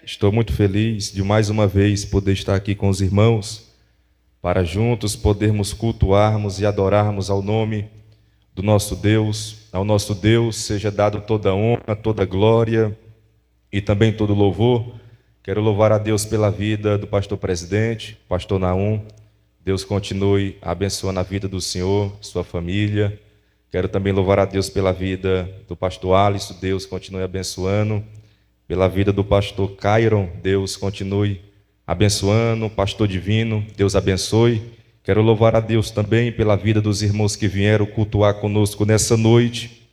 Estou muito feliz de mais uma vez poder estar aqui com os irmãos, para juntos podermos cultuarmos e adorarmos ao nome do nosso Deus. Ao nosso Deus seja dado toda honra, toda glória e também todo louvor. Quero louvar a Deus pela vida do pastor presidente, pastor Naum. Deus continue abençoando a vida do senhor, sua família. Quero também louvar a Deus pela vida do pastor Alisson. Deus continue abençoando. Pela vida do pastor Cairon, Deus continue abençoando. Pastor Divino, Deus abençoe. Quero louvar a Deus também pela vida dos irmãos que vieram cultuar conosco nessa noite,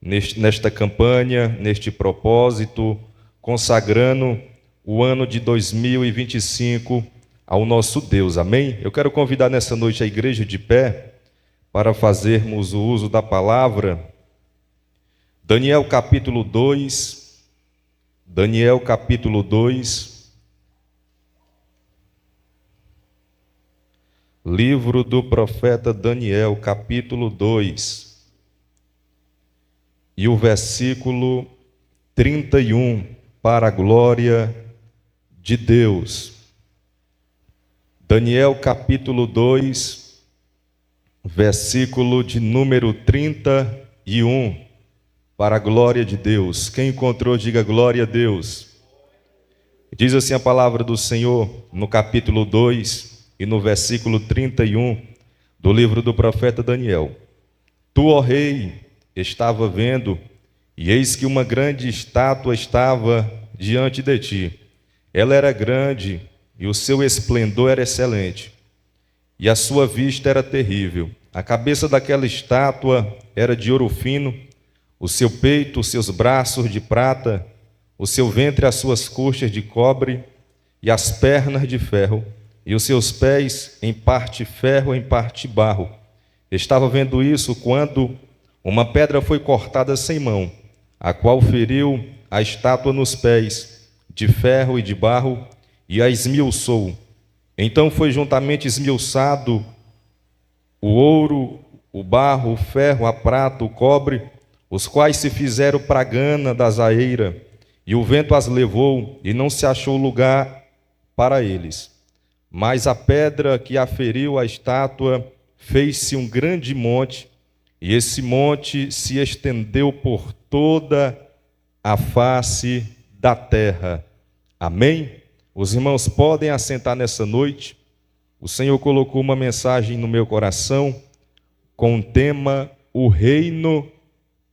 nesta campanha, neste propósito, consagrando o ano de 2025 ao nosso Deus, amém? Eu quero convidar nessa noite a igreja de pé para fazermos o uso da palavra. Daniel capítulo 2, Daniel capítulo 2, livro do profeta Daniel capítulo 2, e o versículo 31, para a glória de Deus. Daniel capítulo 2, versículo de número 31, para a glória de Deus. Quem encontrou, diga glória a Deus. Diz assim a palavra do Senhor no capítulo 2 e no versículo 31 do livro do profeta Daniel. Tu, ó rei, estava vendo, e eis que uma grande estátua estava diante de ti. Ela era grande, e o seu esplendor era excelente, e a sua vista era terrível. A cabeça daquela estátua era de ouro fino, o seu peito, os seus braços de prata, o seu ventre, as suas coxas de cobre, e as pernas de ferro, e os seus pés em parte ferro, em parte barro. Estava vendo isso quando uma pedra foi cortada sem mão, a qual feriu a estátua nos pés, de ferro e de barro, e a esmiuçou. Então foi juntamente esmiuçado o ouro, o barro, o ferro, a prata, o cobre, os quais se fizeram pragana da zaeira, e o vento as levou, e não se achou lugar para eles. Mas a pedra que aferiu a estátua fez-se um grande monte, e esse monte se estendeu por toda a face da terra. Amém? Os irmãos podem assentar nessa noite. O Senhor colocou uma mensagem no meu coração com o tema: o reino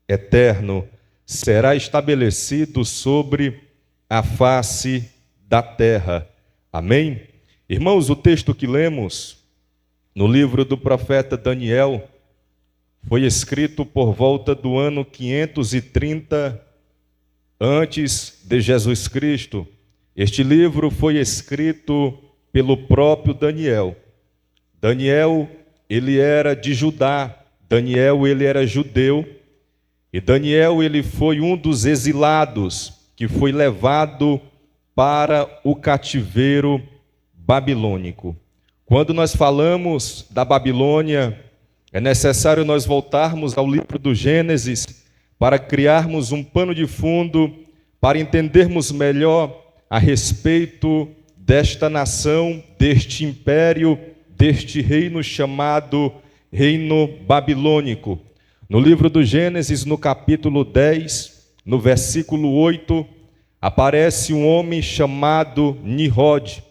eterno será estabelecido sobre a face da terra. Amém? Irmãos, o texto que lemos no livro do profeta Daniel foi escrito por volta do ano 530 antes de Jesus Cristo. Este livro foi escrito pelo próprio Daniel. Daniel, ele era de Judá. Daniel, ele era judeu. E Daniel, ele foi um dos exilados que foi levado para o cativeiro babilônico. Quando nós falamos da Babilônia, é necessário nós voltarmos ao livro do Gênesis para criarmos um pano de fundo, para entendermos melhor a respeito desta nação, deste império, deste reino chamado Reino Babilônico. No livro do Gênesis, no capítulo 10, no versículo 8, aparece um homem chamado Nimrod.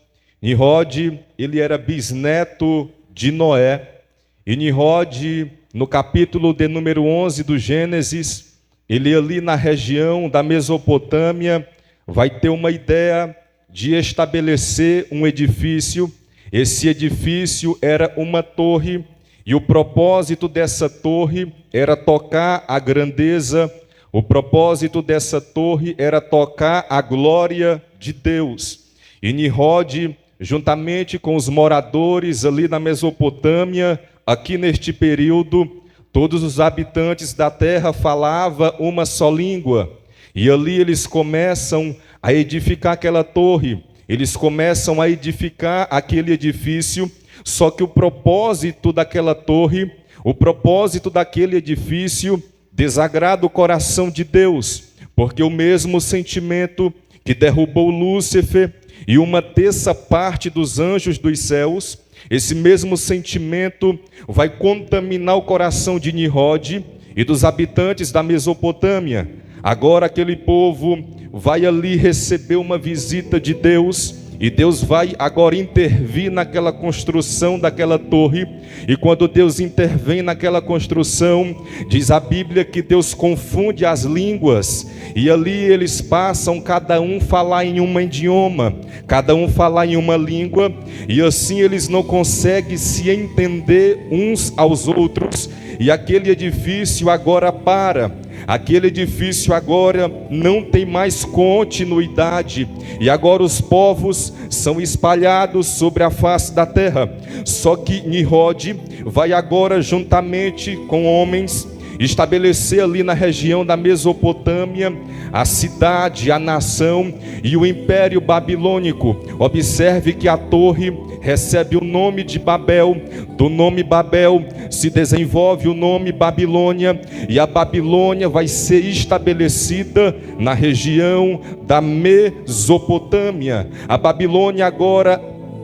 Nimrod, ele era bisneto de Noé. E Nimrod, no capítulo de número 11 do Gênesis, ele ali na região da Mesopotâmia, vai ter uma ideia de estabelecer um edifício. Esse edifício era uma torre, e o propósito dessa torre era tocar a grandeza, o propósito dessa torre era tocar a glória de Deus. E Nimrod, juntamente com os moradores ali na Mesopotâmia, aqui neste período, todos os habitantes da terra falavam uma só língua. E ali eles começam a edificar aquela torre, eles começam a edificar aquele edifício, só que o propósito daquela torre, o propósito daquele edifício desagrada o coração de Deus, porque o mesmo sentimento que derrubou Lúcifer e uma terça parte dos anjos dos céus, esse mesmo sentimento vai contaminar o coração de Nimrod e dos habitantes da Mesopotâmia. Agora aquele povo vai ali receber uma visita de Deus, e Deus vai agora intervir naquela construção daquela torre. E quando Deus intervém naquela construção, diz a Bíblia que Deus confunde as línguas, e ali eles passam cada um falar em um idioma, cada um falar em uma língua, e assim eles não conseguem se entender uns aos outros, e aquele edifício agora para. Aquele edifício agora não tem mais continuidade, e agora os povos são espalhados sobre a face da terra. Só que Nimrod vai agora, juntamente com homens, estabelecer ali na região da Mesopotâmia a cidade, a nação e o império babilônico. Observe que a torre recebe o nome de Babel, do nome Babel se desenvolve o nome Babilônia, e a Babilônia vai ser estabelecida na região da Mesopotâmia. A Babilônia agora,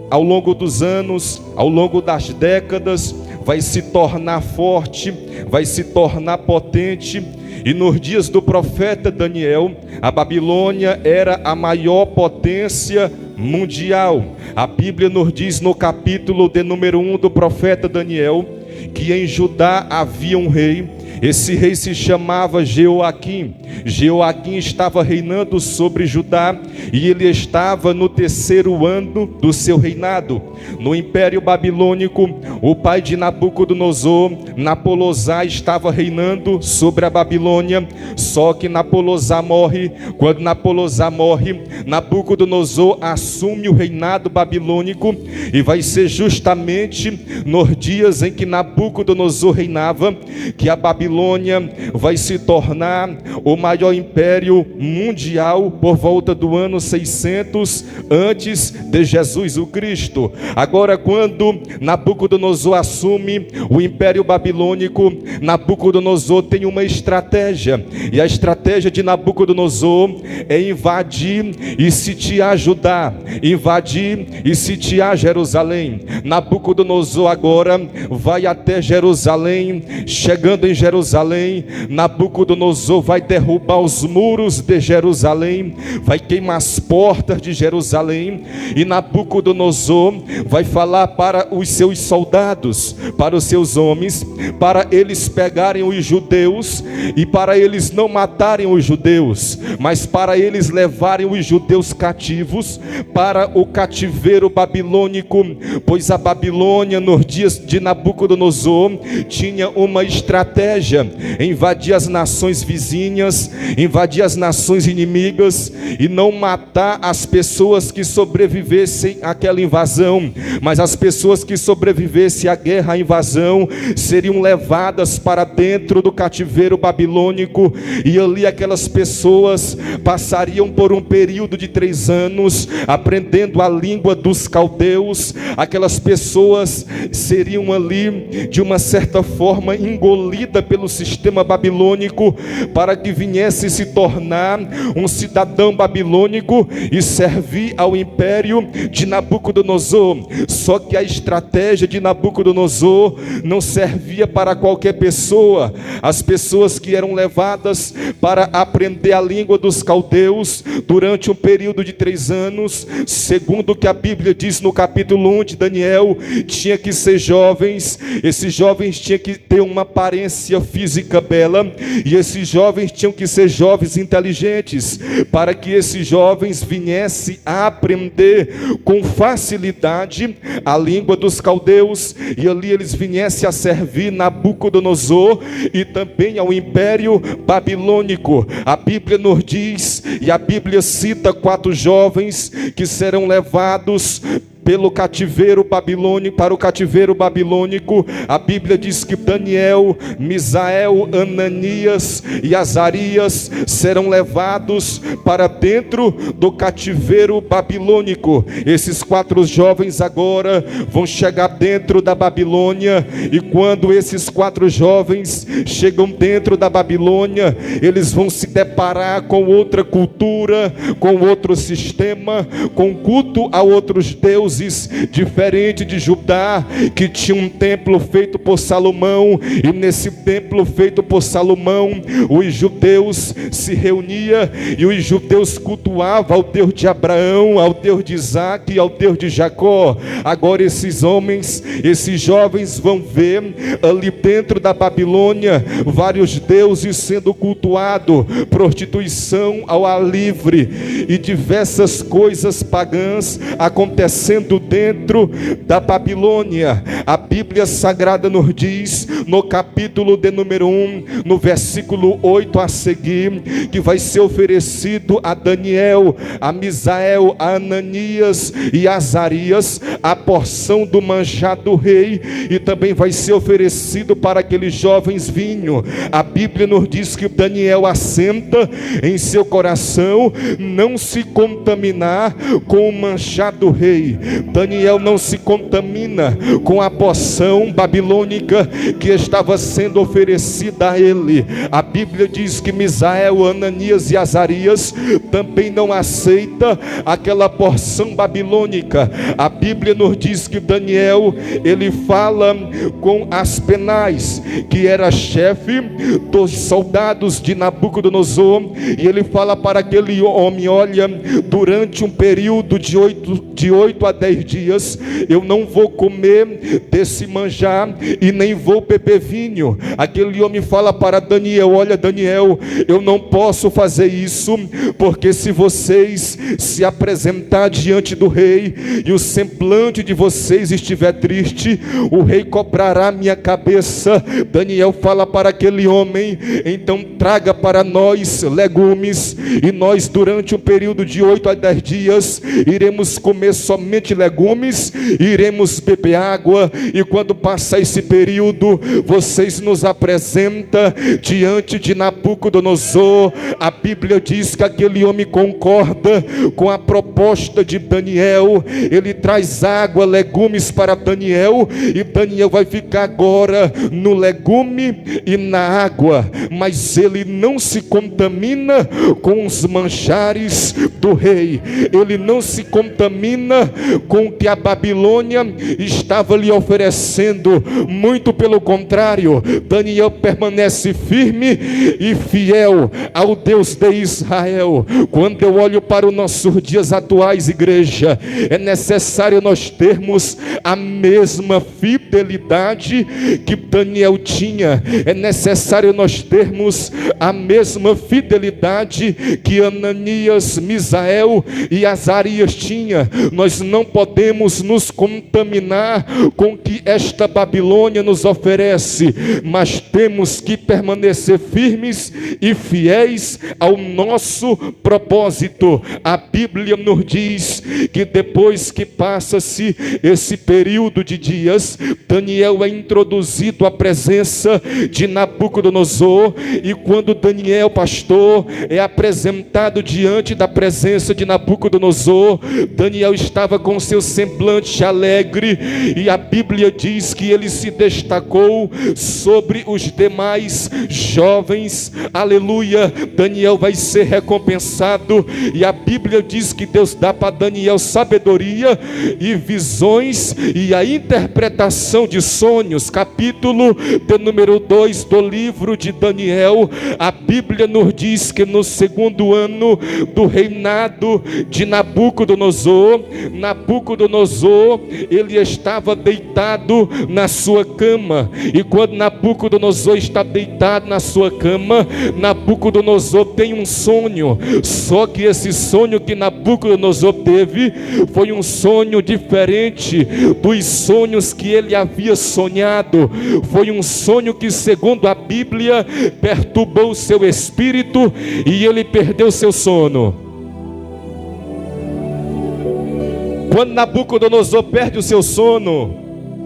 ao longo dos anos, ao longo das décadas, vai se tornar forte, vai se tornar potente. E nos dias do profeta Daniel, a Babilônia era a maior potência mundial. A Bíblia nos diz no capítulo de número 1 do profeta Daniel, que em Judá havia um rei. Esse rei se chamava Jeoaquim. Jeoaquim estava reinando sobre Judá, e ele estava no 3º ano do seu reinado. No Império Babilônico, o pai de Nabucodonosor, Napolosar, estava reinando sobre a Babilônia. Só que Napolosar morre. Quando Napolosar morre, Nabucodonosor assume o reinado babilônico, e vai ser justamente nos dias em que Nabucodonosor reinava que a Babilônia vai se tornar o maior império mundial por volta do ano 600 antes de Jesus o Cristo. Agora, quando Nabucodonosor assume o império babilônico, Nabucodonosor tem uma estratégia, e a estratégia de Nabucodonosor é invadir e sitiar Judá, invadir e sitiar Jerusalém. Nabucodonosor agora vai até Jerusalém. Chegando em Jerusalém, Nabucodonosor vai derrubar os muros de Jerusalém, vai queimar as portas de Jerusalém, e Nabucodonosor vai falar para os seus soldados, para os seus homens, para eles pegarem os judeus, e para eles não matarem os judeus, mas para eles levarem os judeus cativos para o cativeiro babilônico, pois a Babilônia, nos dias de Nabucodonosor, tinha uma estratégia: invadir as nações vizinhas, invadir as nações inimigas, e não matar as pessoas que sobrevivessem àquela invasão, mas as pessoas que sobrevivessem à guerra, à invasão, seriam levadas para dentro do cativeiro babilônico, e ali aquelas pessoas passariam por um período de 3 anos aprendendo a língua dos caldeus. Aquelas pessoas seriam ali de uma certa forma engolidas pelo sistema babilônico, para que viesse se tornar um cidadão babilônico e servir ao império de Nabucodonosor. Só que a estratégia de Nabucodonosor não servia para qualquer pessoa. As pessoas que eram levadas para aprender a língua dos caldeus durante um período de 3 anos, segundo o que a Bíblia diz no capítulo 1 de Daniel, tinha que ser jovens. Esses jovens tinham que ter uma aparência física bela, e esses jovens tinham que ser jovens inteligentes, para que esses jovens viessem a aprender com facilidade a língua dos caldeus, e ali eles viessem a servir Nabucodonosor e também ao império babilônico. A Bíblia nos diz, e a Bíblia cita 4 jovens que serão levados pelo cativeiro babilônico, para o cativeiro babilônico, a Bíblia diz que Daniel, Misael, Ananias e Azarias serão levados para dentro do cativeiro babilônico. Esses 4 jovens agora vão chegar dentro da Babilônia, e quando esses 4 jovens chegam dentro da Babilônia, eles vão se deparar com outra cultura, com outro sistema, com culto a outros deuses, diferente de Judá, que tinha um templo feito por Salomão, e nesse templo feito por Salomão, os judeus se reuniam e os judeus cultuavam ao Deus de Abraão, ao Deus de Isaac e ao Deus de Jacó. Agora esses homens, esses jovens vão ver ali dentro da Babilônia vários deuses sendo cultuados, prostituição ao ar livre e diversas coisas pagãs acontecendo dentro da Babilônia. A Bíblia Sagrada nos diz, no capítulo de número 1, no versículo 8 a seguir, que vai ser oferecido a Daniel, a Misael, a Ananias e a Azarias a porção do manjar do rei, e também vai ser oferecido para aqueles jovens vinho. A Bíblia nos diz que Daniel assenta em seu coração não se contaminar com o manjar do rei. Daniel não se contamina com a porção babilônica que estava sendo oferecida a ele. A Bíblia diz que Misael, Ananias e Azarias também não aceita aquela porção babilônica. A Bíblia nos diz que Daniel, ele fala com Aspenaz, que era chefe dos soldados de Nabucodonosor, e ele fala para aquele homem: olha, durante um período de 8 a 10 dias, eu não vou comer desse manjar e nem vou beber vinho. Aquele homem fala para Daniel: olha, Daniel, eu não posso fazer isso, porque se vocês se apresentar diante do rei e o semblante de vocês estiver triste, o rei cobrará minha cabeça. Daniel fala para aquele homem: então traga para nós legumes, e nós durante um período de 8 a 10 dias iremos comer somente legumes, iremos beber água, e quando passar esse período, vocês nos apresentam diante de Nabucodonosor. A Bíblia diz que aquele homem concorda com a proposta de Daniel. Ele traz água, legumes para Daniel, e Daniel vai ficar agora no legume e na água, mas ele não se contamina com os manjares do rei. Ele não se contamina com o que a Babilônia estava lhe oferecendo. Muito pelo contrário, Daniel permanece firme e fiel ao Deus de Israel. Quando eu olho para os nossos dias atuais, igreja, é necessário nós termos a mesma fidelidade que Daniel tinha. É necessário nós termos a mesma fidelidade que Ananias, Misael e Azarias tinha. Nós não podemos nos contaminar com o que esta Babilônia nos oferece, mas temos que permanecer firmes e fiéis ao nosso propósito. A Bíblia nos diz que depois que passa-se esse período de dias, Daniel é introduzido à presença de Nabucodonosor, e quando Daniel, pastor, é apresentado diante da presença de Nabucodonosor, Daniel estava com seu semblante alegre, e a Bíblia diz que ele se destacou sobre os demais jovens. Aleluia! Daniel vai ser recompensado, e a Bíblia diz que Deus dá para Daniel sabedoria e visões e a interpretação de sonhos. Capítulo de número 2 do livro de Daniel, a Bíblia nos diz que no segundo ano do reinado de Nabucodonosor, ele estava deitado na sua cama, e quando Nabucodonosor está deitado na sua cama, Nabucodonosor tem um sonho. Só que esse sonho que Nabucodonosor teve foi um sonho diferente dos sonhos que ele havia sonhado. Foi um sonho que, segundo a Bíblia, perturbou o seu espírito e ele perdeu seu sono. Quando Nabucodonosor perde o seu sono,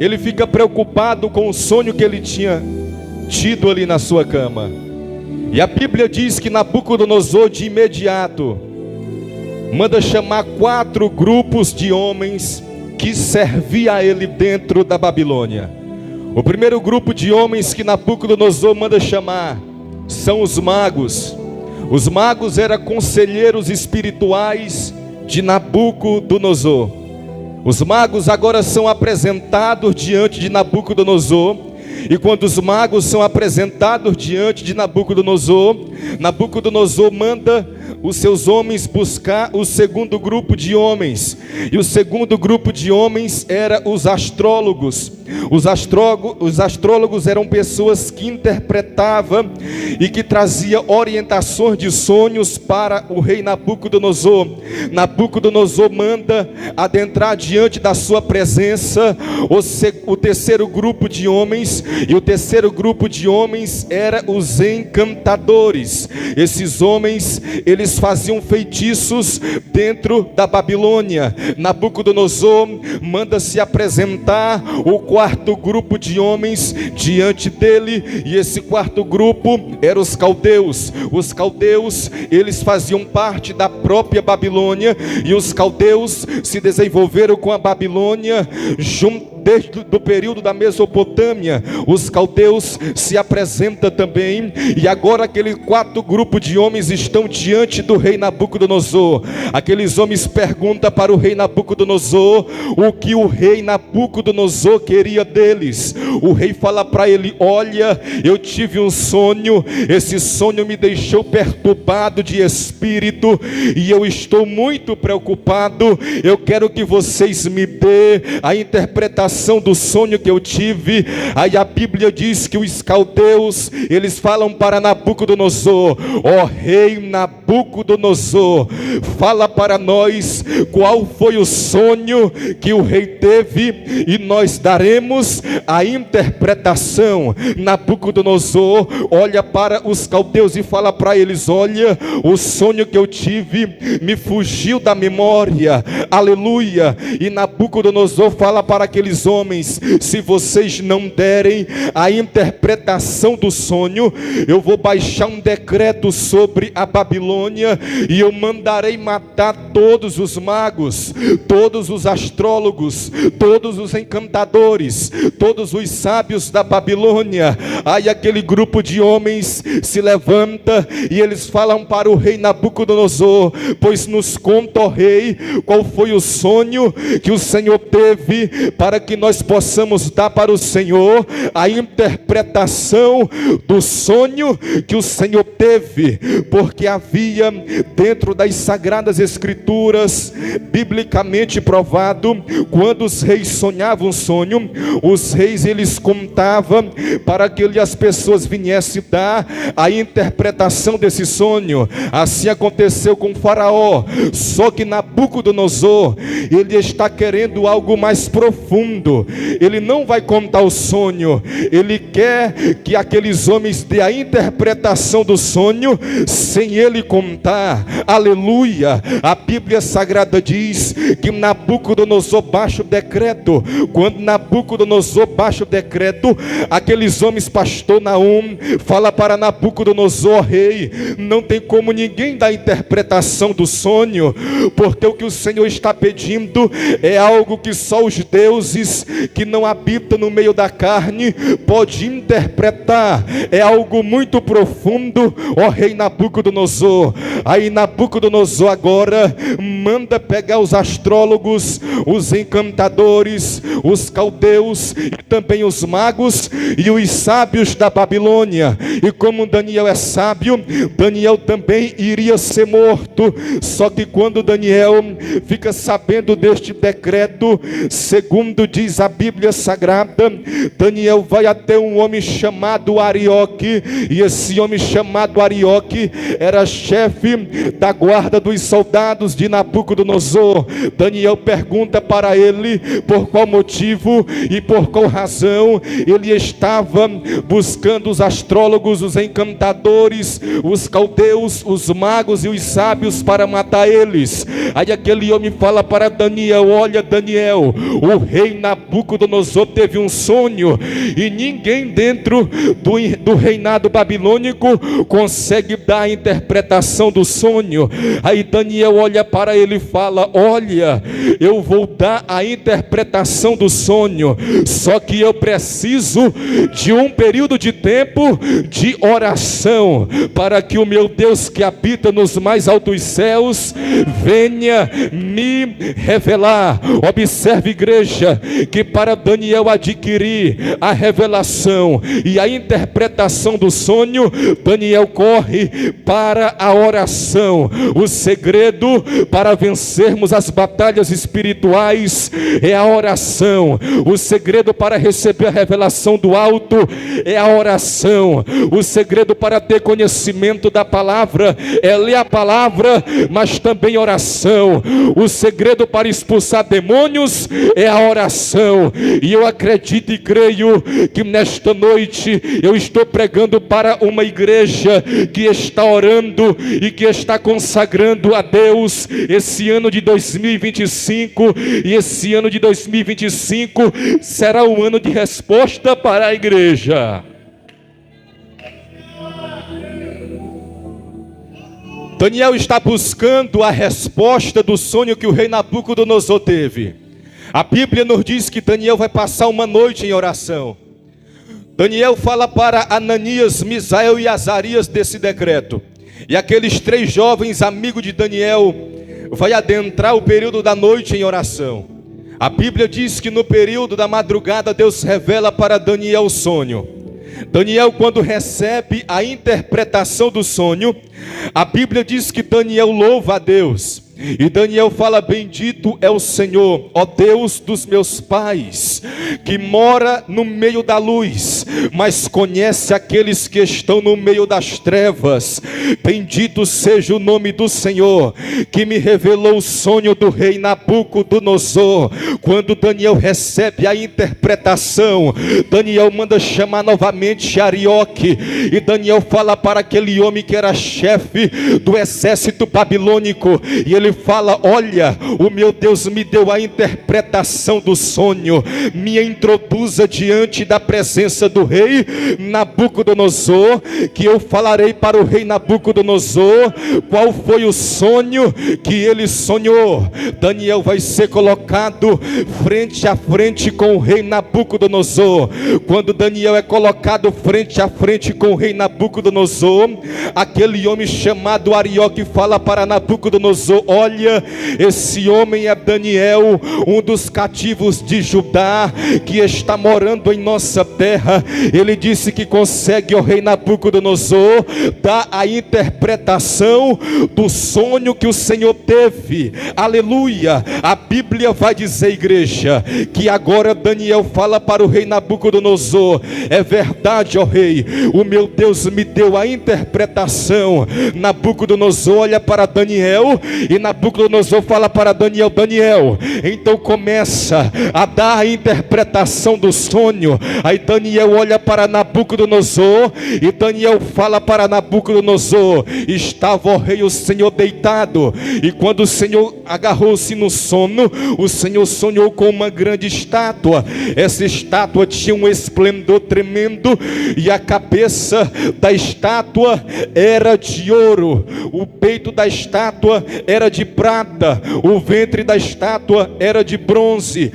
ele fica preocupado com o sonho que ele tinha tido ali na sua cama. E a Bíblia diz que Nabucodonosor de imediato manda chamar 4 grupos de homens que serviam a ele dentro da Babilônia. O primeiro grupo de homens que Nabucodonosor manda chamar são os magos. Os magos eram conselheiros espirituais de Nabucodonosor. Os magos agora são apresentados diante de Nabucodonosor. E quando os magos são apresentados diante de Nabucodonosor, Nabucodonosor manda os seus homens buscar o segundo grupo de homens. E o segundo grupo de homens era os astrólogos. Os astrólogos eram pessoas que interpretavam e que traziam orientações de sonhos para o rei Nabucodonosor. Nabucodonosor manda adentrar diante da sua presença o terceiro grupo de homens. E o terceiro grupo de homens era os encantadores. Esses homens, eles faziam feitiços dentro da Babilônia. Nabucodonosor manda se apresentar o quarto grupo de homens diante dele, e esse quarto grupo eram os caldeus. Os caldeus, eles faziam parte da própria Babilônia, e os caldeus se desenvolveram com a Babilônia desde o período da Mesopotâmia. Os caldeus se apresentam também, e agora aquele quarto grupo de homens estão diante do rei Nabucodonosor. Aqueles homens perguntam para o rei Nabucodonosor o que o rei Nabucodonosor queria deles. O rei fala para ele: olha, eu tive um sonho, esse sonho me deixou perturbado de espírito, e eu estou muito preocupado. Eu quero que vocês me dê a interpretação do sonho que eu tive. Aí a Bíblia diz que os caldeus, eles falam para Nabucodonosor: ó rei Nabucodonosor, fala para nós qual foi o sonho que o rei teve, e nós daremos a interpretação. Nabucodonosor olha para os caldeus e fala para eles: olha, o sonho que eu tive me fugiu da memória, aleluia. E Nabucodonosor fala para aqueles homens: se vocês não derem a interpretação do sonho, eu vou baixar um decreto sobre a Babilônia, e eu mandarei matar todos os magos, todos os astrólogos, todos os encantadores, todos os sábios da Babilônia. Aí aquele grupo de homens se levanta e eles falam para o rei Nabucodonosor: pois nos conta, ó rei, qual foi o sonho que o Senhor teve, para que nós possamos dar para o Senhor a interpretação do sonho que o Senhor teve. Porque havia dentro das Sagradas Escrituras, biblicamente provado, quando os reis sonhavam um sonho, os reis eles contavam para que as pessoas viessem dar a interpretação desse sonho. Assim aconteceu com Faraó. Só que Nabucodonosor, ele está querendo algo mais profundo. Ele não vai contar o sonho, ele quer que aqueles homens dê a interpretação do sonho sem ele contar, aleluia. A Bíblia Sagrada diz que Nabucodonosor baixa o decreto. Quando Nabucodonosor baixa o decreto, aqueles homens, pastor Naum, fala para Nabucodonosor: rei, não tem como ninguém dar a interpretação do sonho, porque o que o Senhor está pedindo é algo que só os deuses que não habitam no meio da carne pode interpretar. É algo muito profundo, ó rei Nabucodonosor. Aí Nabucodonosor agora manda pegar os astrólogos, os encantadores, os caldeus e também os magos e os sábios da Babilônia. E como Daniel é sábio, Daniel também iria ser morto. Só que quando Daniel fica sabendo deste decreto, segundo diz a Bíblia Sagrada, Daniel vai até um homem chamado Arioque, e esse homem chamado Arioque era chefe da guarda dos soldados de Nabucodonosor. Daniel pergunta para ele por qual motivo e por qual razão ele estava buscando os astrólogos, os encantadores, os caldeus, os magos e os sábios para matar eles. Aí aquele homem fala para Daniel: olha, Daniel, o rei Nabucodonosor teve um sonho e ninguém dentro do reinado babilônico consegue dar a interpretação do sonho. Aí Daniel olha para ele e fala: olha, eu vou dar a interpretação do sonho, só que eu preciso de um período de tempo de oração, para que o meu Deus que habita nos mais altos céus venha me revelar. Observe, igreja, que para Daniel adquirir a revelação e a interpretação do sonho, Daniel corre para a oração. O segredo para vencermos as batalhas espirituais é a oração. O segredo para receber a revelação do alto é a oração. O segredo para ter conhecimento da palavra é ler a palavra, mas também oração. O segredo para expulsar demônios é a oração. E eu acredito e creio que nesta noite eu estou pregando para uma igreja que está orando e que está consagrando a Deus esse ano de 2025. E esse ano de 2025 será um ano de resposta para a igreja. Daniel está buscando a resposta do sonho que o rei Nabucodonosor teve. A Bíblia nos diz que Daniel vai passar uma noite em oração. Daniel fala para Ananias, Misael e Azarias desse decreto. E aqueles 3 jovens amigos de Daniel vai adentrar o período da noite em oração. A Bíblia diz que no período da madrugada Deus revela para Daniel o sonho. Daniel, quando recebe a interpretação do sonho, a Bíblia diz que Daniel louva a Deus. E Daniel fala: bendito é o Senhor, ó Deus dos meus pais, que mora no meio da luz, mas conhece aqueles que estão no meio das trevas. Bendito seja o nome do Senhor, que me revelou o sonho do rei Nabucodonosor. Quando Daniel recebe a interpretação, Daniel manda chamar novamente Arioque, e Daniel fala para aquele homem que era chefe do exército babilônico, e ele fala: olha, o meu Deus me deu a interpretação do sonho, me introduza diante da presença do rei Nabucodonosor, que eu falarei para o rei Nabucodonosor qual foi o sonho que ele sonhou. Daniel vai ser colocado frente a frente com o rei Nabucodonosor. Quando Daniel é colocado frente a frente com o rei Nabucodonosor, aquele homem chamado Arioque fala para Nabucodonosor: olha, esse homem é Daniel, um dos cativos de Judá, que está morando em nossa terra. Ele disse que consegue, ó rei Nabucodonosor, dar a interpretação do sonho que o Senhor teve. Aleluia! A Bíblia vai dizer, igreja, que agora Daniel fala para o rei Nabucodonosor: é verdade, ó rei, o meu Deus me deu a interpretação. Nabucodonosor olha para Daniel e Nabucodonosor fala para Daniel: Daniel, então começa a dar a interpretação do sonho. Aí Daniel olha para Nabucodonosor e Daniel fala para Nabucodonosor: estava, ó rei, o Senhor deitado, e quando o Senhor agarrou-se no sono, o Senhor sonhou com uma grande estátua. Essa estátua tinha um esplendor tremendo, e a cabeça da estátua era de ouro, o peito da estátua era de prata, o ventre da estátua era de bronze,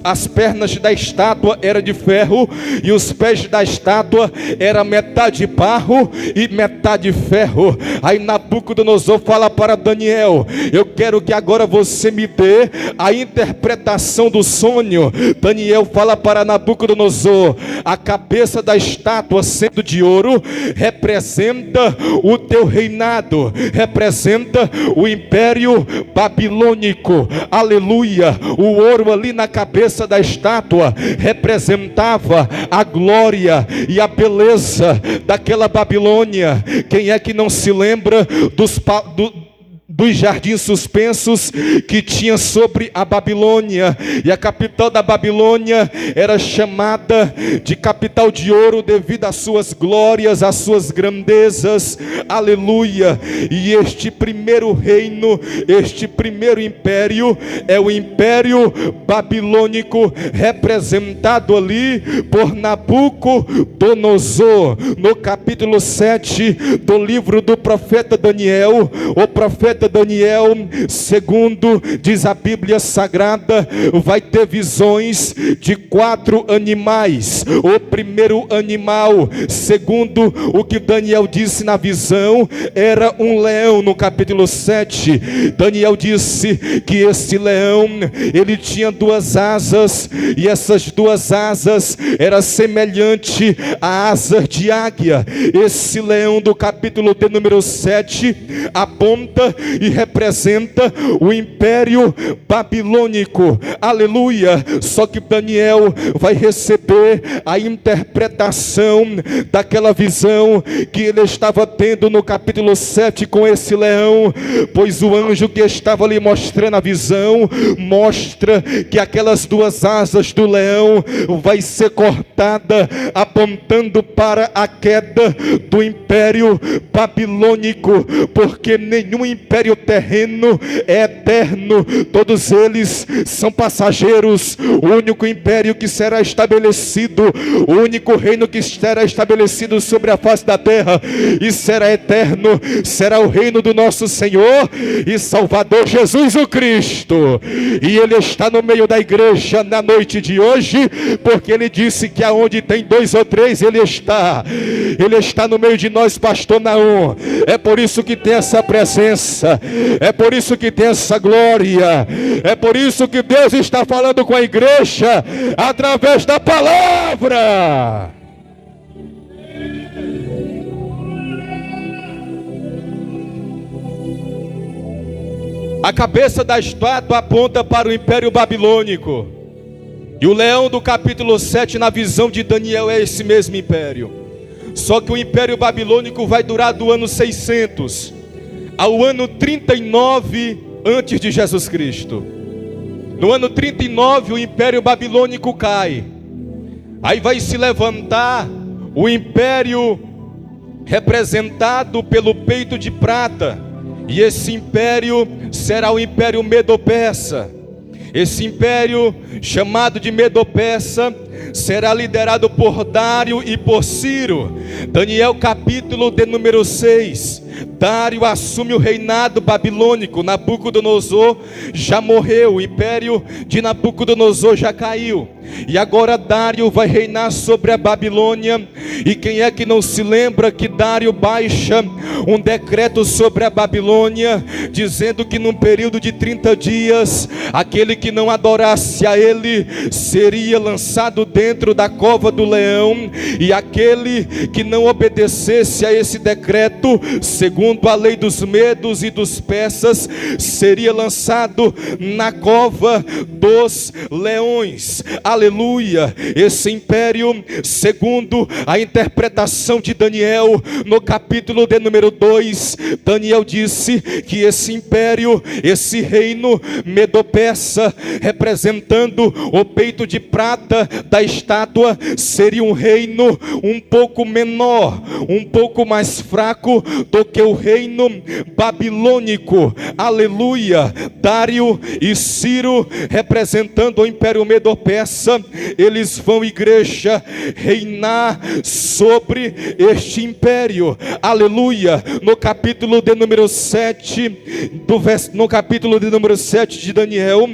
as pernas da estátua era de ferro, e os pés da estátua era metade barro e metade ferro. Aí Nabucodonosor fala para Daniel: eu quero que agora você me dê a interpretação do sonho. Daniel fala para Nabucodonosor: a cabeça da estátua, sendo de ouro, representa o teu reinado, representa o império babilônico. Aleluia! O ouro ali na cabeça da estátua representava a glória e a beleza daquela Babilônia. Quem é que não se lembra dos jardins suspensos que tinha sobre a Babilônia. E a capital da Babilônia era chamada de capital de ouro devido às suas glórias, às suas grandezas. Aleluia! E este primeiro reino, este primeiro império é o Império Babilônico, representado ali por Nabucodonosor. No capítulo 7 do livro do profeta Daniel, o profeta Daniel, segundo diz a Bíblia Sagrada, vai ter visões de 4 animais. O primeiro animal, segundo o que Daniel disse na visão, era um leão. No capítulo 7, Daniel disse que esse leão, ele tinha 2 asas, e essas 2 asas era semelhante a asas de águia. Esse leão do capítulo de número 7 aponta e representa o Império Babilônico. Aleluia! Só que Daniel vai receber a interpretação daquela visão que ele estava tendo no capítulo 7 com esse leão, pois o anjo que estava ali mostrando a visão, mostra que aquelas 2 asas do leão vai ser cortada, apontando para a queda do Império Babilônico, porque nenhum império terreno é eterno, todos eles são passageiros. O único império que será estabelecido, o único reino que será estabelecido sobre a face da terra e será eterno, será o reino do nosso Senhor e Salvador Jesus o Cristo. E Ele está no meio da igreja na noite de hoje, porque Ele disse que aonde tem 2 ou 3 Ele está. Ele está no meio de nós, pastor Naum. É por isso que tem essa presença, é por isso que tem essa glória, é por isso que Deus está falando com a igreja através da palavra. A cabeça da estátua aponta para o Império Babilônico, e o leão do capítulo 7 na visão de Daniel é esse mesmo império. Só que o Império Babilônico vai durar do ano 600 ao ano 39 antes de Jesus Cristo. No ano 39 o Império Babilônico cai. Aí vai se levantar o império representado pelo peito de prata, e esse império será o Império Medo-Persa. Esse império, chamado de Medo-Persa, será liderado por Dário e por Ciro. Daniel capítulo de número 6. Dário assume o reinado babilônico. Nabucodonosor já morreu, o império de Nabucodonosor já caiu, e agora Dário vai reinar sobre a Babilônia. E quem é que não se lembra que Dário baixa um decreto sobre a Babilônia, dizendo que num período de 30 dias, aquele que não adorasse a ele seria lançado dentro da cova do leão, e aquele que não obedecesse a esse decreto, segundo a lei dos medos e dos persas, seria lançado na cova dos leões. Aleluia! Esse império, segundo a interpretação de Daniel, no capítulo de número 2, Daniel disse que esse império, esse reino Medo-Persa, representando o peito de prata da estátua, seria um reino um pouco menor, um pouco mais fraco do que o reino babilônico. Aleluia! Dário e Ciro, representando o Império Medo-Persa, eles vão, igreja, reinar sobre este império. Aleluia! No capítulo de número 7, no capítulo de número 7 de Daniel,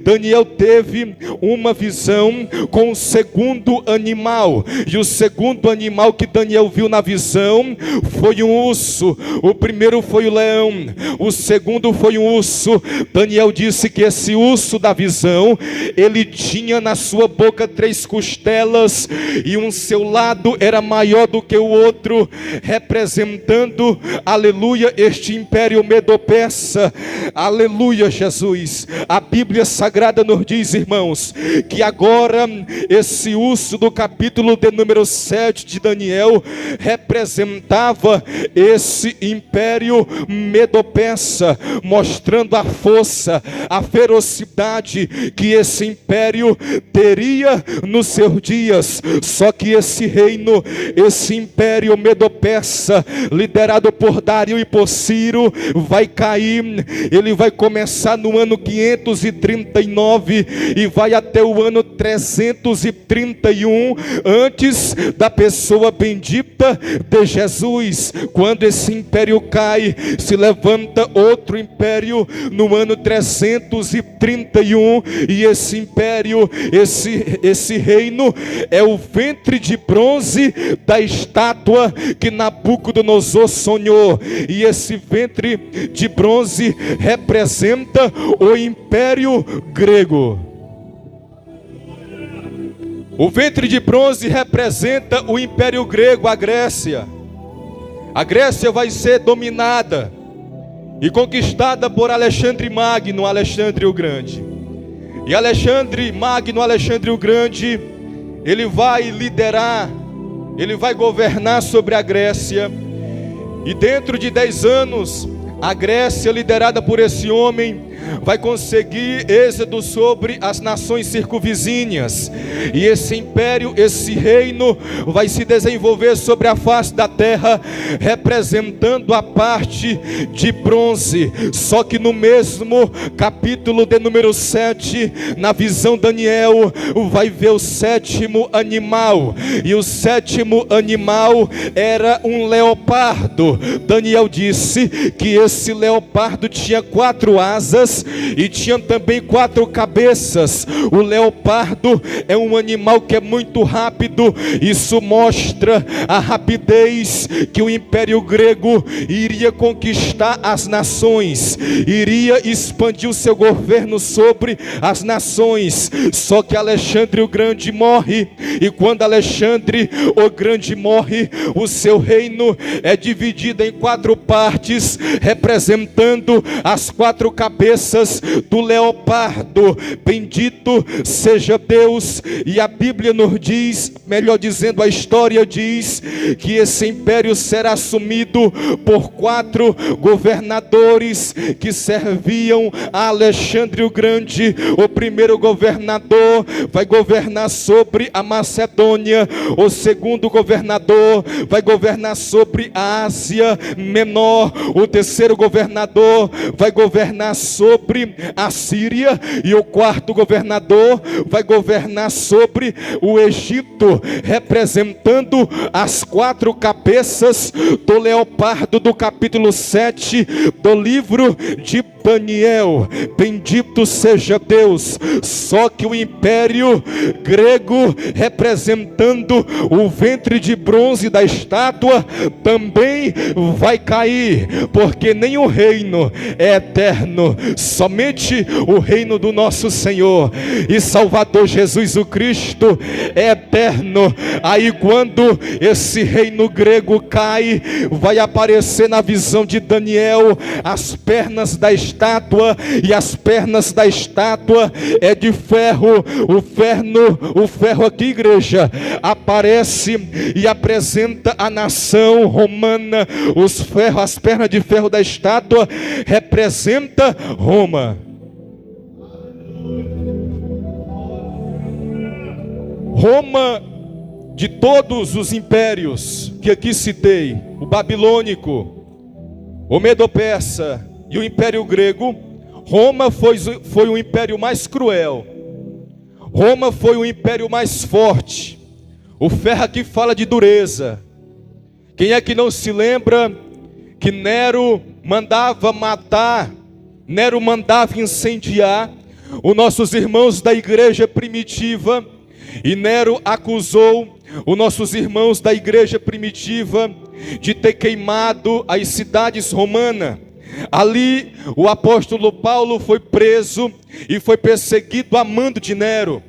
Daniel teve uma visão com o segundo animal, e o segundo animal que Daniel viu na visão foi um urso. O primeiro foi o leão, o segundo foi um urso. Daniel disse que esse urso da visão, ele tinha na sua boca 3 costelas, e um seu lado era maior do que o outro, representando, aleluia, este império Medo-Persa. Aleluia, Jesus. A Bíblia Sagrada nos diz, irmãos, que agora esse urso do capítulo de número 7 de Daniel representava esse esse império Medo-Persa, mostrando a força, a ferocidade que esse império teria nos seus dias. Só que esse reino, esse império Medo-Persa, liderado por Dario e por Ciro, vai cair. Ele vai começar no ano 539 e vai até o ano 331 antes da pessoa bendita de Jesus. Quando esse império cai, se levanta outro império no ano 331, e esse império, esse reino é o ventre de bronze da estátua que Nabucodonosor sonhou. E esse ventre de bronze representa o Império Grego. O ventre de bronze representa o Império Grego, a Grécia. A Grécia vai ser dominada e conquistada por Alexandre Magno, Alexandre o Grande. E Alexandre Magno, Alexandre o Grande, ele vai liderar, ele vai governar sobre a Grécia. E dentro de 10 anos, a Grécia, liderada por esse homem, vai conseguir êxodo sobre as nações circunvizinhas. E esse império, esse reino, vai se desenvolver sobre a face da terra, representando a parte de bronze. Só que no mesmo capítulo de número 7, na visão Daniel, vai ver o sétimo animal. E o sétimo animal era um leopardo. Daniel disse que esse leopardo tinha 4 asas e tinha também 4 cabeças. O leopardo é um animal que é muito rápido. Isso mostra a rapidez que o Império Grego iria conquistar as nações, iria expandir o seu governo sobre as nações. Só que Alexandre o Grande morre, e quando Alexandre o Grande morre, o seu reino é dividido em 4 partes, representando as 4 cabeças do leopardo. Bendito seja Deus. E a Bíblia nos diz, melhor dizendo, a história diz que esse império será assumido por 4 governadores que serviam a Alexandre o Grande. O primeiro governador vai governar sobre a Macedônia. O segundo governador vai governar sobre a Ásia Menor. O terceiro governador vai governar sobre a Síria. E o quarto governador vai governar sobre o Egito, representando as 4 cabeças do leopardo do capítulo 7 do livro de Daniel. Bendito seja Deus. Só que o Império Grego, representando o ventre de bronze da estátua, também vai cair, porque nem o reino é eterno, somente o reino do nosso Senhor e Salvador Jesus o Cristo é eterno. Aí quando esse reino grego cai, vai aparecer na visão de Daniel as pernas da estátua, e as pernas da estátua é de ferro. O ferro aqui, igreja, aparece e apresenta a nação romana. As pernas de ferro da estátua representa Roma. Roma, de todos os impérios que aqui citei, o babilônico, o medo-persa e o Império Grego, Roma foi o império mais cruel. Roma foi o império mais forte. O ferro aqui fala de dureza. Quem é que não se lembra que Nero mandava matar, Nero mandava incendiar os nossos irmãos da igreja primitiva, e Nero acusou os nossos irmãos da igreja primitiva de ter queimado as cidades romanas. Ali o apóstolo Paulo foi preso e foi perseguido a mando de Nero.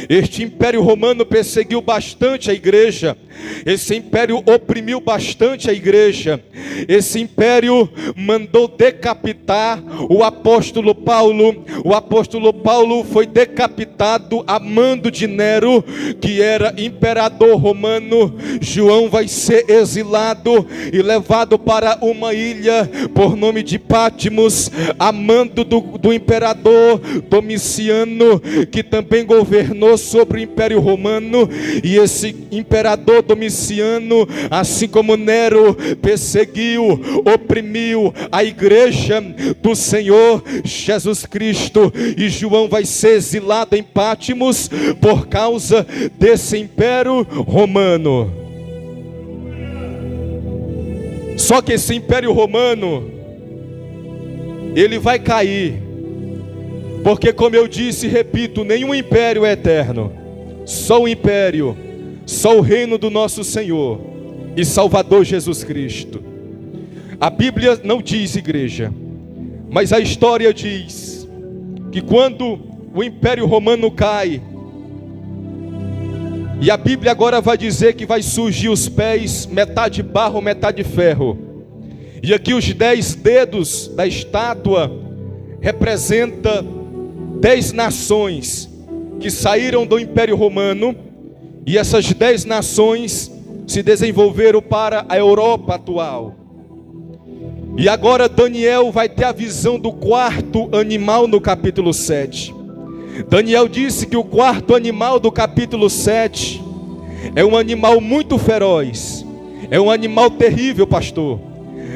Este império romano perseguiu bastante a igreja. Esse império oprimiu bastante a igreja. Esse império mandou decapitar o apóstolo Paulo. O apóstolo Paulo foi decapitado a mando de Nero, que era imperador romano. João vai ser exilado e levado para uma ilha por nome de Patmos, a mando do imperador Domiciano, que também governou sobre o Império Romano. E esse imperador Domiciano, assim como Nero, perseguiu, oprimiu a igreja do Senhor Jesus Cristo. E João vai ser exilado em Patmos por causa desse Império Romano. Só que esse Império Romano, ele vai cair, porque, como eu disse e repito, nenhum império é eterno. Só o império, só o reino do nosso Senhor e Salvador Jesus Cristo. A Bíblia não diz, igreja, mas a história diz que quando o Império Romano cai, e a Bíblia agora vai dizer que vai surgir os pés, metade barro, metade ferro. E aqui os 10 dedos da estátua representa 10 nações que saíram do Império Romano. E essas 10 nações se desenvolveram para a Europa atual. E agora Daniel vai ter a visão do quarto animal no capítulo 7. Daniel disse que o quarto animal do capítulo 7 é um animal muito feroz, é um animal terrível, pastor.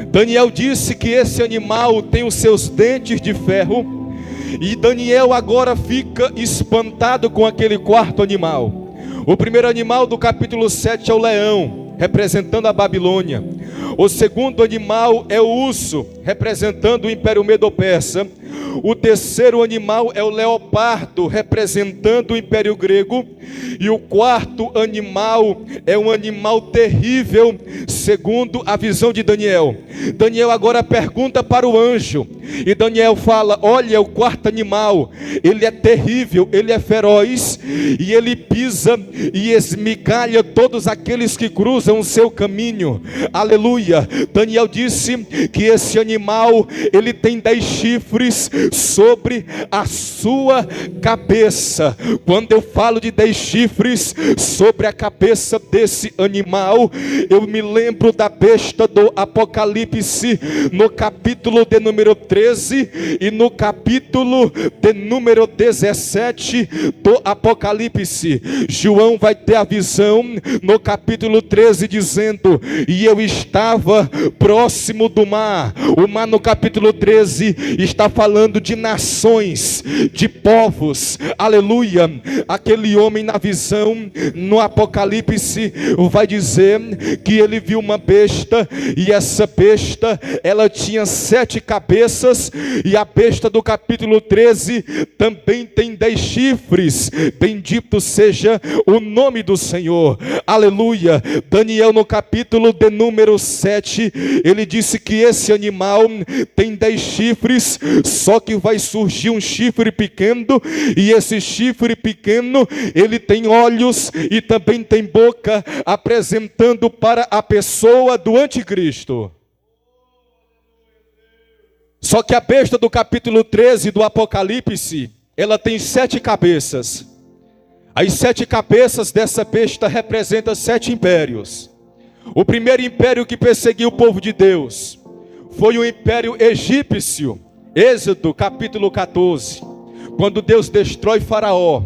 Daniel disse que esse animal tem os seus dentes de ferro, e Daniel agora fica espantado com aquele quarto animal. O primeiro animal do capítulo 7 é o leão, representando a Babilônia. O segundo animal é o urso, representando o Império Medo-Persa. O terceiro animal é o leopardo, representando o Império Grego. E o quarto animal é um animal terrível, segundo a visão de Daniel. Daniel agora pergunta para o anjo, e Daniel fala: olha, o quarto animal, ele é terrível, ele é feroz, e ele pisa e esmigalha todos aqueles que cruzam o seu caminho. Aleluia. Daniel disse que esse animal, ele tem 10 chifres sobre a sua cabeça. Quando eu falo de 10 chifres sobre a cabeça desse animal, eu me lembro da besta do Apocalipse, no capítulo de número 13 e no capítulo de número 17 do Apocalipse. João vai ter a visão no capítulo 13 dizendo: e eu estava próximo do mar. O mar no capítulo 13 está falando de nações, de povos. Aleluia. Aquele homem na visão no Apocalipse vai dizer que ele viu uma besta, e essa besta, ela tinha 7 cabeças, e a besta do capítulo 13 também tem 10 chifres. Bendito seja o nome do Senhor. Aleluia. Daniel no capítulo de número 7, ele disse que esse animal tem 10 chifres, só que vai surgir um chifre pequeno, e esse chifre pequeno, ele tem olhos e também tem boca, apresentando para a pessoa do anticristo. Só que a besta do capítulo 13 do Apocalipse, ela tem 7 cabeças. As 7 cabeças dessa besta representam 7 impérios. O primeiro império que perseguiu o povo de Deus foi o império egípcio. Êxodo capítulo 14, quando Deus destrói Faraó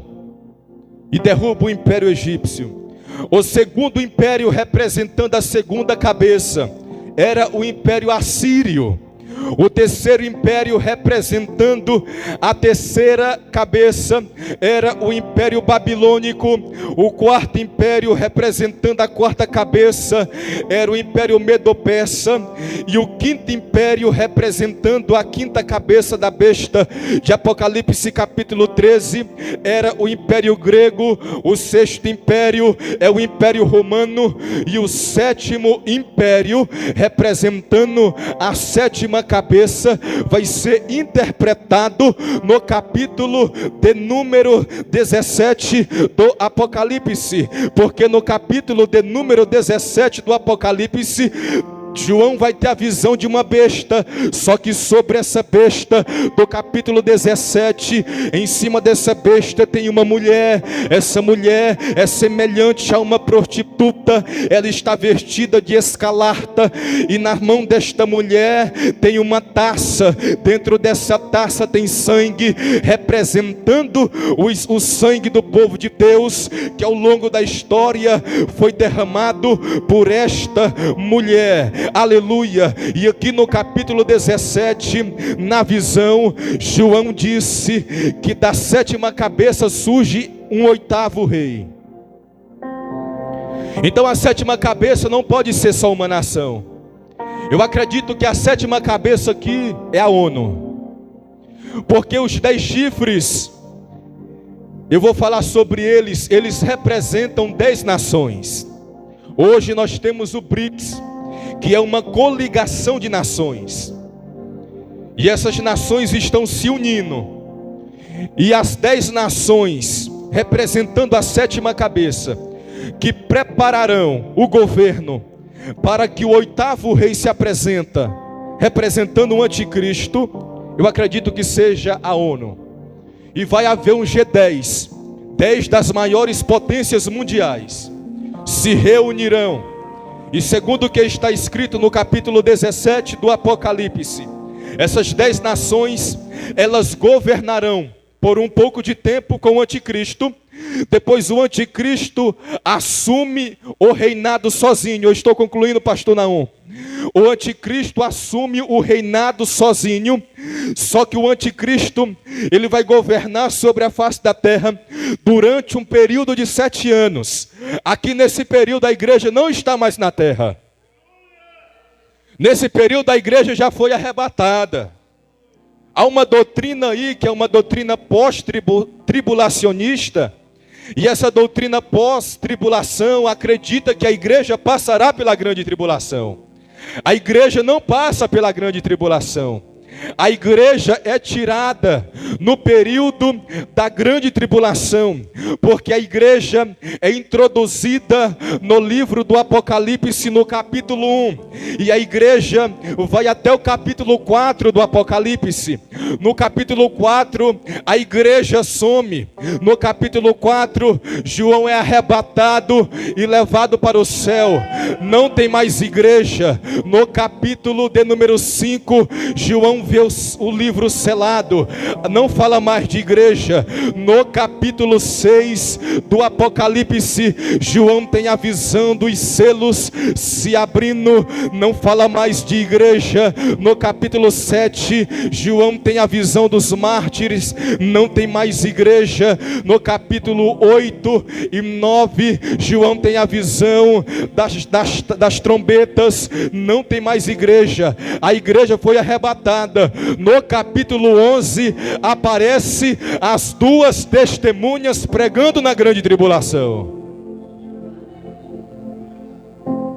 e derruba o império egípcio. O segundo império, representando a segunda cabeça, era o império assírio. O terceiro império, representando a terceira cabeça, era o império babilônico. O quarto império, representando a quarta cabeça, era o império medo-persa. E o quinto império, representando a quinta cabeça da besta de Apocalipse capítulo 13, era o império grego. O sexto império é o império romano. E o sétimo império, representando a sétima cabeça vai ser interpretado no capítulo de número 17 do Apocalipse, porque no capítulo de número 17 do Apocalipse, João vai ter a visão de uma besta, só que sobre essa besta do capítulo 17, em cima dessa besta tem uma mulher. Essa mulher é semelhante a uma prostituta, ela está vestida de escarlata, e na mão desta mulher tem uma taça. Dentro dessa taça tem sangue, representando o sangue do povo de Deus, que ao longo da história foi derramado por esta mulher. Aleluia. E aqui no capítulo 17, na visão, João disse que da 7ª cabeça surge um 8º rei. Então a 7ª cabeça não pode ser só uma nação. Eu acredito que a 7ª cabeça aqui é a ONU, porque os 10 chifres, eu vou falar sobre eles representam 10 nações. Hoje nós temos o BRICS, que é uma coligação de nações, e essas nações estão se unindo, e as 10 nações, representando a 7ª cabeça, que prepararão o governo para que o 8º rei se apresenta, representando o anticristo. Eu acredito que seja a ONU, e vai haver um G10, 10 das maiores potências mundiais se reunirão. E segundo o que está escrito no capítulo 17 do Apocalipse, essas 10 nações, elas governarão por um pouco de tempo com o anticristo. Depois o anticristo assume o reinado sozinho. Eu estou concluindo, pastor Naum. O anticristo assume o reinado sozinho. Só que o anticristo, ele vai governar sobre a face da terra durante um período de 7 anos. Aqui nesse período a igreja não está mais na terra. Nesse período a igreja já foi arrebatada. Há uma doutrina aí que é uma doutrina pós-tribulacionista. E essa doutrina pós-tribulação acredita que a igreja passará pela grande tribulação. A igreja não passa pela grande tribulação. A igreja é tirada no período da grande tribulação, porque a igreja é introduzida no livro do Apocalipse no capítulo 1, e a igreja vai até o capítulo 4 do Apocalipse. No capítulo 4 a igreja some. No capítulo 4 João é arrebatado e levado para o céu. Não tem mais igreja. No capítulo de número 5 João vê o livro selado, não fala mais de igreja. No capítulo 6 do Apocalipse, João tem a visão dos selos se abrindo, não fala mais de igreja. No capítulo 7, João tem a visão dos mártires, não tem mais igreja. No capítulo 8 e 9, João tem a visão das trombetas, não tem mais igreja. A igreja foi arrebatada. No capítulo 11 aparece as 2 testemunhas pregando na grande tribulação.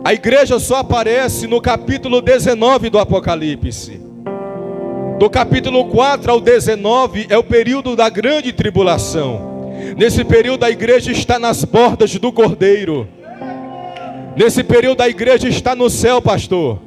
A igreja só aparece no capítulo 19 do Apocalipse. Do capítulo 4 ao 19 é o período da grande tribulação. Nesse período a igreja está nas bordas do Cordeiro. Nesse período a igreja está no céu, pastor.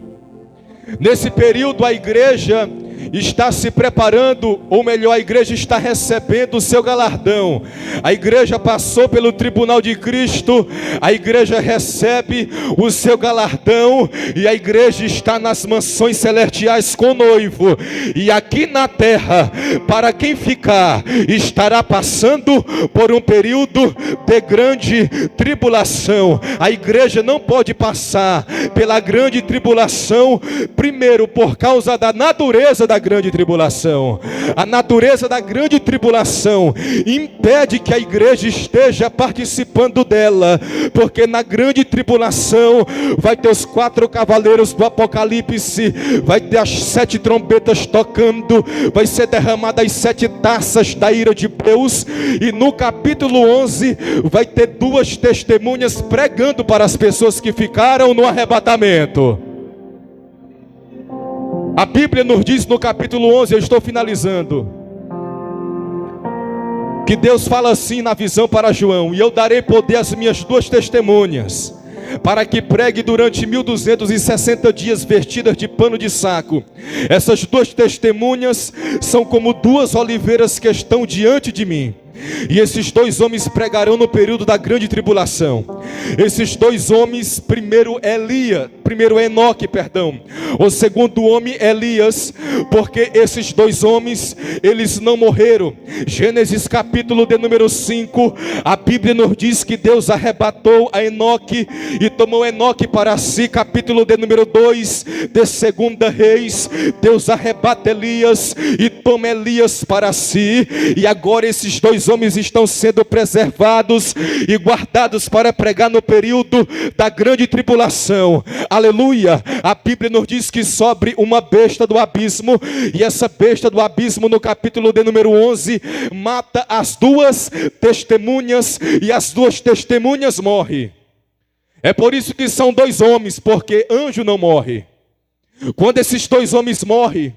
Nesse período a igreja está se preparando, ou melhor, a igreja está recebendo o seu galardão. A igreja passou pelo tribunal de Cristo, a igreja recebe o seu galardão, e a igreja está nas mansões celestiais com o noivo. E aqui na terra, para quem ficar, estará passando por um período de grande tribulação. A igreja não pode passar pela grande tribulação, primeiro por causa da natureza da grande tribulação. A natureza da grande tribulação impede que a igreja esteja participando dela, porque na grande tribulação vai ter os 4 cavaleiros do Apocalipse, vai ter as 7 trombetas tocando, vai ser derramadas as 7 taças da ira de Deus, e no capítulo 11 vai ter 2 testemunhas pregando para as pessoas que ficaram no arrebatamento. A Bíblia nos diz no capítulo 11, eu estou finalizando, que Deus fala assim na visão para João: e eu darei poder às minhas duas testemunhas, para que pregue durante 1260 dias vestidas de pano de saco. Essas duas testemunhas são como duas oliveiras que estão diante de mim. E esses dois homens pregarão no período da grande tribulação. Esses dois homens, primeiro Enoque, o segundo homem Elias, porque esses dois homens, eles não morreram. Gênesis capítulo de número 5, a Bíblia nos diz que Deus arrebatou a Enoque e tomou Enoque para si. Capítulo de número 2 de 2 Reis, Deus arrebata Elias e toma Elias para si. E agora esses dois homens estão sendo preservados e guardados para pregar no período da grande tribulação. Aleluia! A Bíblia nos diz que sobre uma besta do abismo, e essa besta do abismo no capítulo de número 11 mata as duas testemunhas, e as duas testemunhas morrem. É por isso que são dois homens, porque anjo não morre. Quando esses dois homens morrem,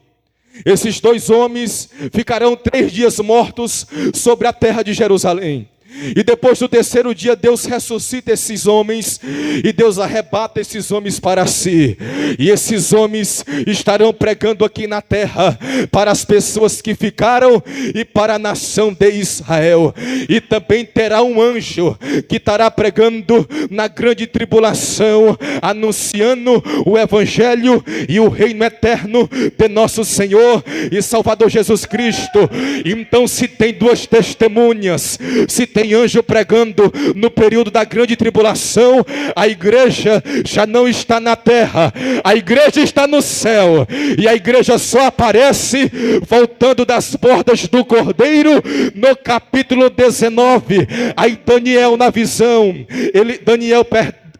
esses dois homens ficarão 3 dias mortos sobre a terra de Jerusalém. E depois do terceiro dia, Deus ressuscita esses homens e Deus arrebata esses homens para si. E esses homens estarão pregando aqui na terra para as pessoas que ficaram e para a nação de Israel. E também terá um anjo que estará pregando na grande tribulação, anunciando o evangelho e o reino eterno de nosso Senhor e Salvador Jesus Cristo. Então, se tem duas testemunhas, se tem anjo pregando no período da grande tribulação, a igreja já não está na terra, a igreja está no céu, e a igreja só aparece voltando das bordas do Cordeiro no capítulo 19. Aí Daniel na visão,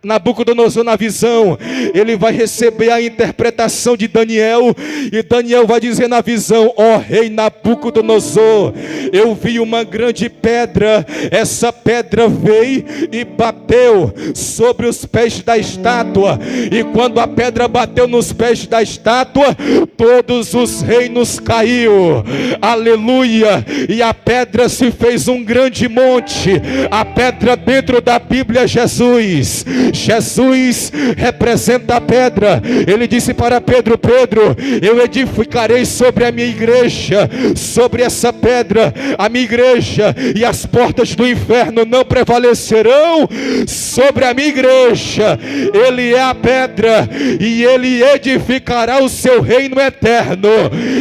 Nabucodonosor na visão, ele vai receber a interpretação de Daniel, e Daniel vai dizer na visão: ó rei Nabucodonosor, eu vi uma grande pedra, essa pedra veio e bateu sobre os pés da estátua, e quando a pedra bateu nos pés da estátua, todos os reinos caiu, aleluia, e a pedra se fez um grande monte. A pedra dentro da Bíblia é Jesus. Jesus representa a pedra. Ele disse para Pedro: Pedro, eu edificarei sobre a minha igreja, sobre essa pedra, a minha igreja, e as portas do inferno não prevalecerão sobre a minha igreja. Ele é a pedra e ele edificará o seu reino eterno.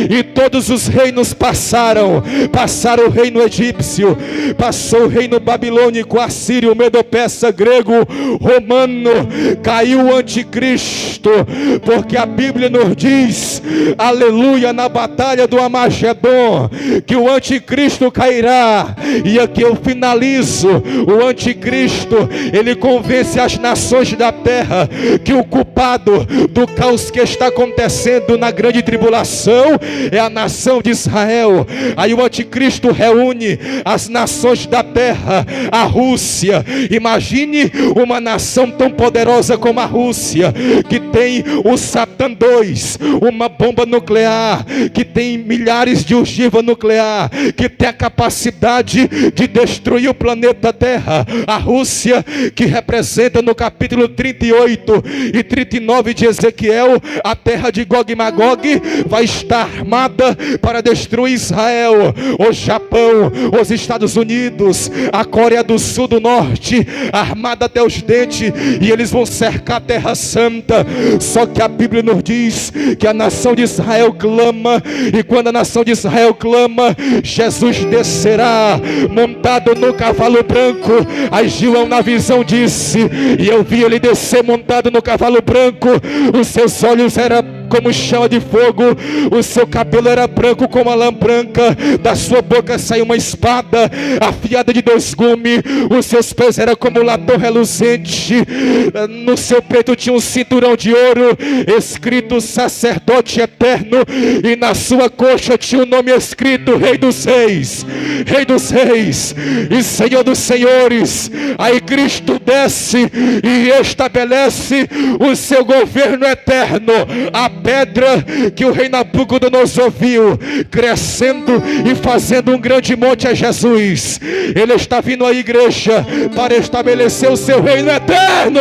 E todos os reinos passaram o reino egípcio, passou o reino babilônico, assírio, medo-persa, grego, romano, caiu o anticristo, porque a Bíblia nos diz, aleluia, na batalha do Armagedon, que o anticristo cairá. E aqui eu finalizo: o anticristo, ele convence as nações da terra que o culpado do caos que está acontecendo na grande tribulação é a nação de Israel. Aí o anticristo reúne as nações da terra, a Rússia. Imagine uma nação tão poderosa como a Rússia, que tem o Satan 2, uma bomba nuclear, que tem milhares de ogivas nuclear, que tem a capacidade de destruir o planeta Terra. A Rússia, que representa no capítulo 38 e 39 de Ezequiel a terra de Gog e Magog, vai estar armada para destruir Israel, o Japão, os Estados Unidos, a Coreia do Sul, do Norte, armada até os dentes, e eles vão cercar a terra santa. Só que a Bíblia nos diz que a nação de Israel clama, e quando a nação de Israel clama, Jesus descerá montado no cavalo branco. Aí João na visão disse: e eu vi ele descer montado no cavalo branco, os seus olhos eram como chama de fogo, o seu cabelo era branco como a lã branca, da sua boca saiu uma espada afiada de 2 gumes, os seus pés eram como latão reluzente, no seu peito tinha um cinturão de ouro escrito sacerdote eterno, e na sua coxa tinha o nome escrito Rei dos Reis, Rei dos Reis e Senhor dos Senhores. Aí Cristo desce e estabelece o seu governo eterno. A pedra que o rei Nabucodonosor viu crescendo e fazendo um grande monte é Jesus. Ele está vindo à igreja para estabelecer o seu reino eterno.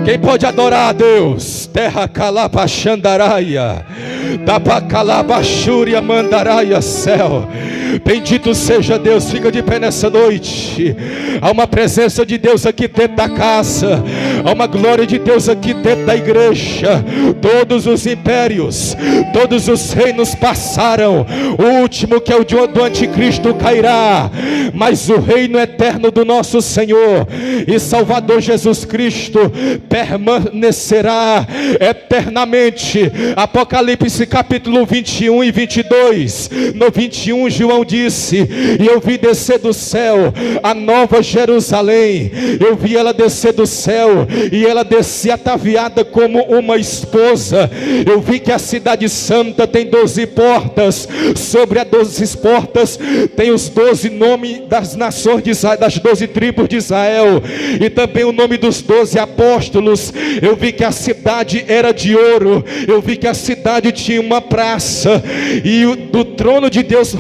Quem pode adorar a Deus? Terra calabachandaraia, tabacalabachúria mandaraia, céu. Bendito seja Deus. Fica de pé nessa noite. Há uma presença de Deus aqui dentro da casa. Há uma glória de Deus aqui dentro da igreja. Todos os impérios, todos os reinos passaram. O último, que é o do anticristo, cairá. Mas o reino eterno do nosso Senhor e Salvador Jesus Cristo permanecerá eternamente. Apocalipse capítulo 21 e 22. No 21, João disse: e eu vi descer do céu a nova Jerusalém. Eu vi ela descer do céu, e ela descia ataviada como uma esposa. Eu vi que a cidade santa tem 12 portas. Sobre as 12 portas tem os 12 nomes das nações de Israel, das 12 tribos de Israel, e também o nome dos 12 apóstolos. Eu vi que a cidade era de ouro. Eu vi que a cidade tinha uma praça, e do trono de Deus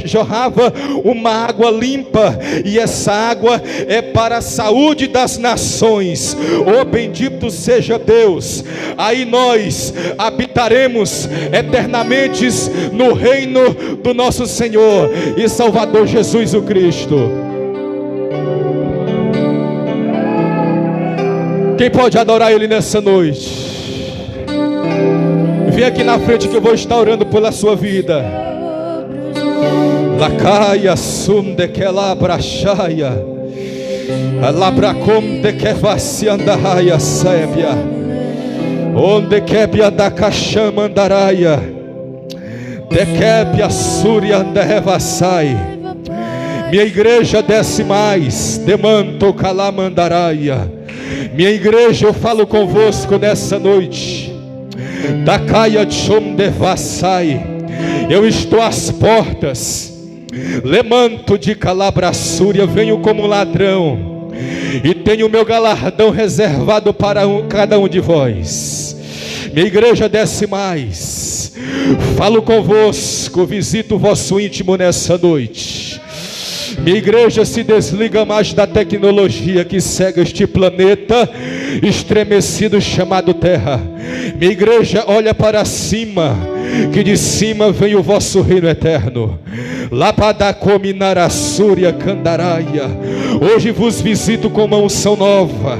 jorrava uma água limpa, e essa água é para a saúde das nações. Oh, bendito seja Deus. Aí nós habitaremos eternamente no reino do nosso Senhor e Salvador Jesus o Cristo. Quem pode adorar Ele nessa noite? Vem aqui na frente que eu vou estar orando pela sua vida. Lacaia sum de que labrachaia, alabracom de que vaciandaia sébia, onde quebia da cachama andaraia, de quebia súria anderevassai. Minha igreja desce mais, demanto calamandaraia. Minha igreja, eu falo convosco nessa noite. Da caia chom de vassai. Eu estou às portas. Lemanto de calabraçúria, venho como ladrão, e tenho o meu galardão reservado para cada um de vós. Minha igreja desce mais. Falo convosco, visito o vosso íntimo nessa noite. Minha igreja se desliga mais da tecnologia que cega este planeta estremecido chamado terra. Minha igreja olha para cima, que de cima vem o vosso reino eterno. Lapadacominarassúria candaraia. Hoje vos visito com uma unção nova.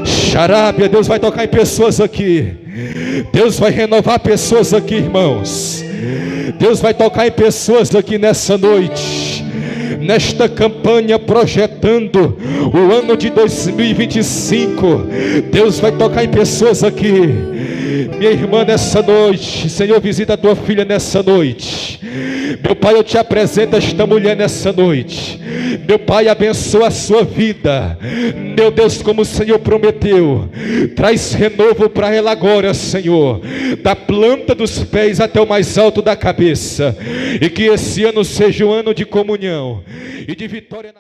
Xarábia, Deus vai tocar em pessoas aqui. Deus vai renovar pessoas aqui, irmãos. Deus vai tocar em pessoas aqui nessa noite. Nesta campanha projetando o ano de 2025, Deus vai tocar em pessoas aqui. Minha irmã, nessa noite, Senhor, visita a tua filha nessa noite. Meu Pai, eu te apresento esta mulher nessa noite. Meu Pai, abençoa a sua vida. Meu Deus, como o Senhor prometeu, traz renovo para ela agora, Senhor, da planta dos pés até o mais alto da cabeça. E que esse ano seja um ano de comunhão e de vitória.